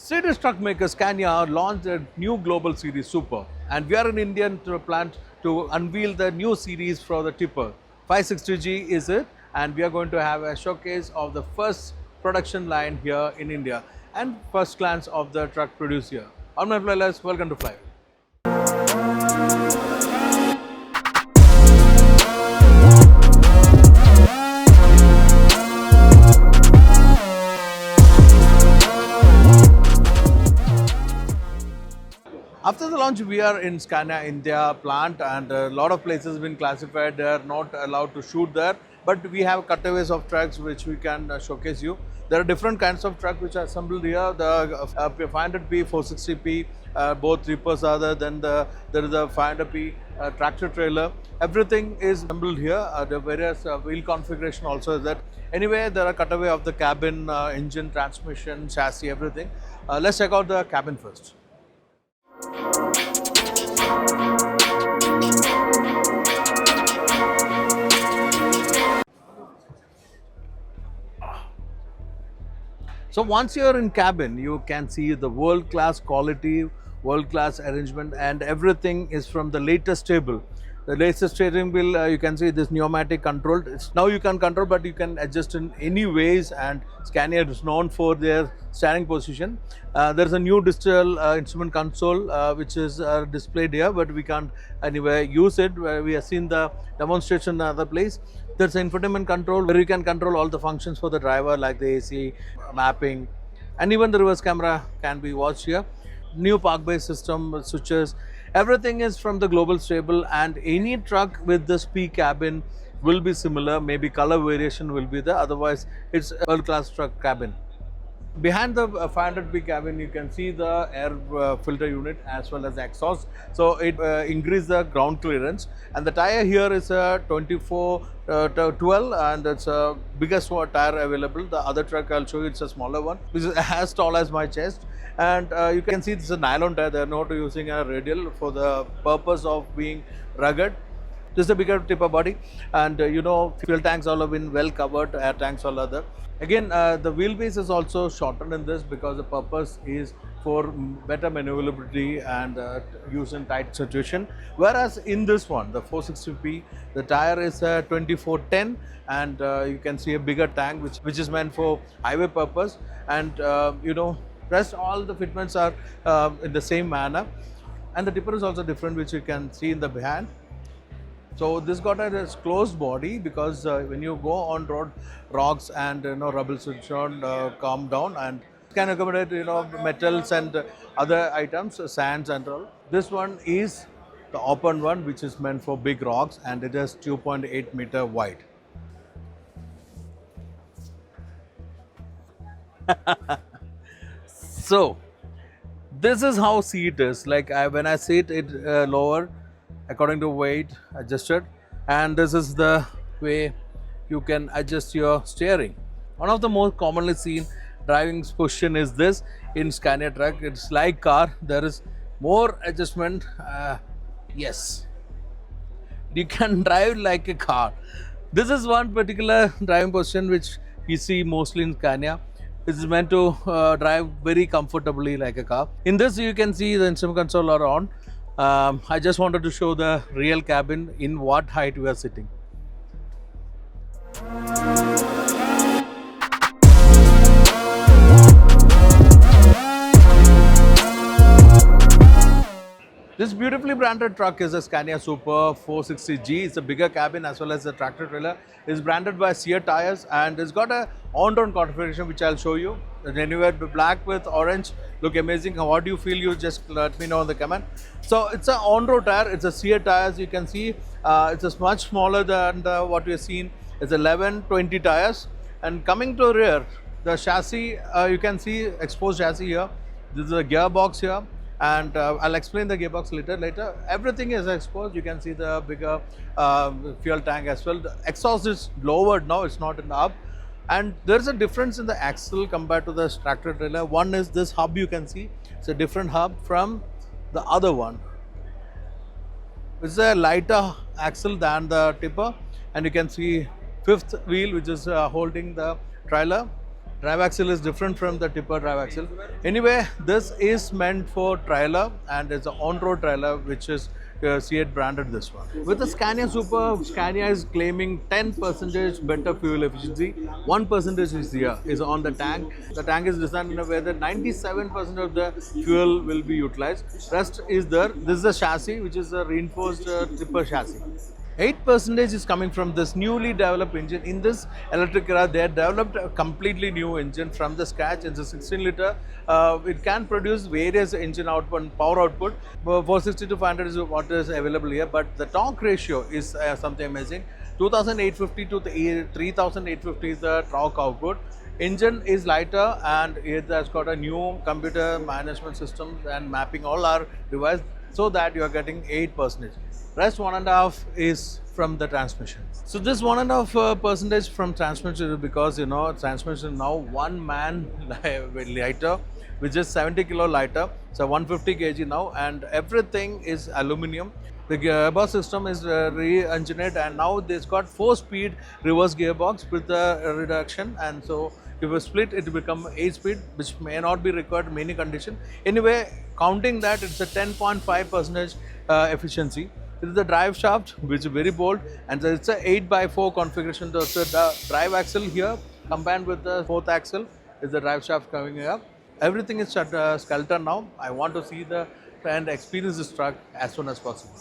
Swedish truck maker Scania launched a new global series Super, and we are in Indian plant to unveil the new series for the tipper. 560G is it, and we are going to have a showcase of the first production line here in India and first glance of the truck produced here. All my fellows, welcome to Flywheel. After the launch, we are in Scania India plant, and a lot of places have been classified. They are not allowed to shoot there, but we have cutaways of trucks which we can showcase you. There are different kinds of trucks which are assembled here. The 500p, 460p, both trippers are there. Then there is a 500p tractor trailer. Everything is assembled here. The various wheel configuration also is that. Anyway, there are cutaway of the cabin, engine, transmission, chassis, everything. Let's check out the cabin first. So once you're in cabin, you can see the world-class quality, world-class arrangement, and everything is from the latest table. The latest steering wheel, you can see this pneumatic controlled. Now you can control, but you can adjust in any ways, and Scania is known for their steering position. There's a new digital instrument console which is displayed here, but we can't anyway use it. We have seen the demonstration in another place. There's an infotainment control where you can control all the functions for the driver like the AC, mapping, and even the reverse camera can be watched here. New park-based system, switches, everything is from the global stable, and any truck with this P cabin will be similar. Maybe color variation will be there, otherwise it's a world-class truck cabin. Behind the 500p cabin, you can see the air filter unit as well as the exhaust. So it increases the ground clearance, and the tire here is a 24-12, and it's a biggest tire available. The other truck I'll show you, it's a smaller one, which is as tall as my chest. And you can see this is a nylon tire. They're not using a radial for the purpose of being rugged. This is a bigger tipper body, and fuel tanks all have been well covered, air tanks all other. Again, the wheelbase is also shortened in this because the purpose is for better maneuverability and use in tight situation. Whereas in this one, the 460p, the tire is 24-10, and you can see a bigger tank which is meant for highway purpose, and rest all the fitments are in the same manner, and the tipper is also different, which you can see in the behind. So this got a closed body because when you go on road, rocks and rubble should calm down, and can accommodate metals and other items, sands and all. This one is the open one, which is meant for big rocks, and it is 2.8 meter wide. So this is how seat is. Like when I sit it lower according to weight adjusted, and this is the way you can adjust your steering. One of the most commonly seen driving position is this in Scania truck. It's like car, there is more adjustment. Yes, you can drive like a car. This is one particular driving position which we see mostly in Scania. This is meant to drive very comfortably like a car. In this you can see the instrument console are on. I just wanted to show the real cabin in what height we are sitting. This beautifully branded truck is a Scania Super 460G. It's a bigger cabin as well as the tractor trailer. It's branded by Sear tires, and it's got a on-road configuration which I'll show you. Anywhere black with orange, look amazing. What do you feel? You just let me know in the comment. So it's an on-road tire. It's a Sear tires. You can see it's much smaller than what we have seen. It's 11-20 tires. And coming to rear, the chassis, you can see exposed chassis here. This is a gearbox here. And I'll explain the gearbox later. Everything is exposed. You can see the bigger fuel tank as well. The exhaust is lowered now, it's not in the up. And there's a difference in the axle compared to the tractor trailer. One is this hub, you can see. It's a different hub from the other one. It's a lighter axle than the tipper. And you can see fifth wheel which is holding the trailer. Drive axle is different from the tipper drive axle. Anyway, this is meant for trailer and it's an on-road trailer which is C8 branded this one. With the Scania Super, Scania is claiming 10% better fuel efficiency. 1% is here, is on the tank. The tank is designed in a way that 97% of the fuel will be utilized. Rest is there. This is a chassis which is a reinforced tipper chassis. 8% is coming from this newly developed engine. In this electric era, they have developed a completely new engine from the scratch. It's a 16 liter. It can produce various engine output and power output. 460 to 500 is what is available here, but the torque ratio is something amazing. 2850 to 3850 is the torque output. Engine is lighter and it has got a new computer management system and mapping all our device so that you are getting 8%. Rest 1.5 is from the transmission. So this 1.5% from transmission is because transmission now one man lighter, which is 70 kilo lighter, so 150 kg now, and everything is aluminum. The gearbox system is re-engineered and now it's got 4-speed reverse gearbox with a reduction, and so if you split it will become 8-speed, which may not be required in many conditions. Anyway, counting that, it's a 10.5% efficiency. This is the drive shaft, which is very bold, and it's a 8x4 configuration. So the drive axle here combined with the 4th axle is the drive shaft coming up. Everything is skeleton now. I want to see the and experience this truck as soon as possible.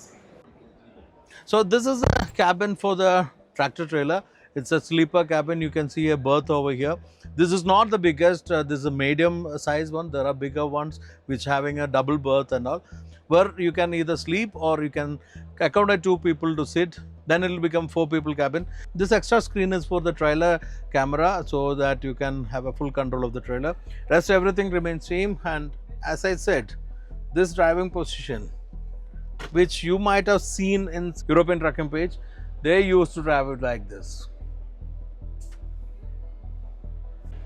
So this is a cabin for the tractor trailer. It's a sleeper cabin. You can see a berth over here. This is not the biggest. This is a medium size one. There are bigger ones which having a double berth and all, where you can either sleep or you can accommodate 2 people to sit. Then it will become 4 people cabin. This extra screen is for the trailer camera so that you can have a full control of the trailer. Rest everything remains same, and as I said, this driving position, which you might have seen in European trucking page, they used to drive it like this.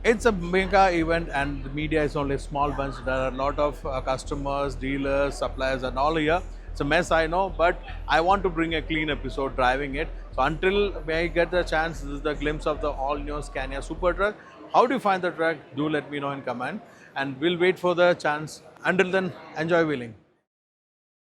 It's a mega event and the media is only a small bunch. There are a lot of customers, dealers, suppliers and all here. It's a mess, I know, but I want to bring a clean episode driving it. So until I get the chance, this is the glimpse of the all new Scania Super truck. How do you find the truck? Do let me know in comment and we'll wait for the chance. Until then, enjoy wheeling.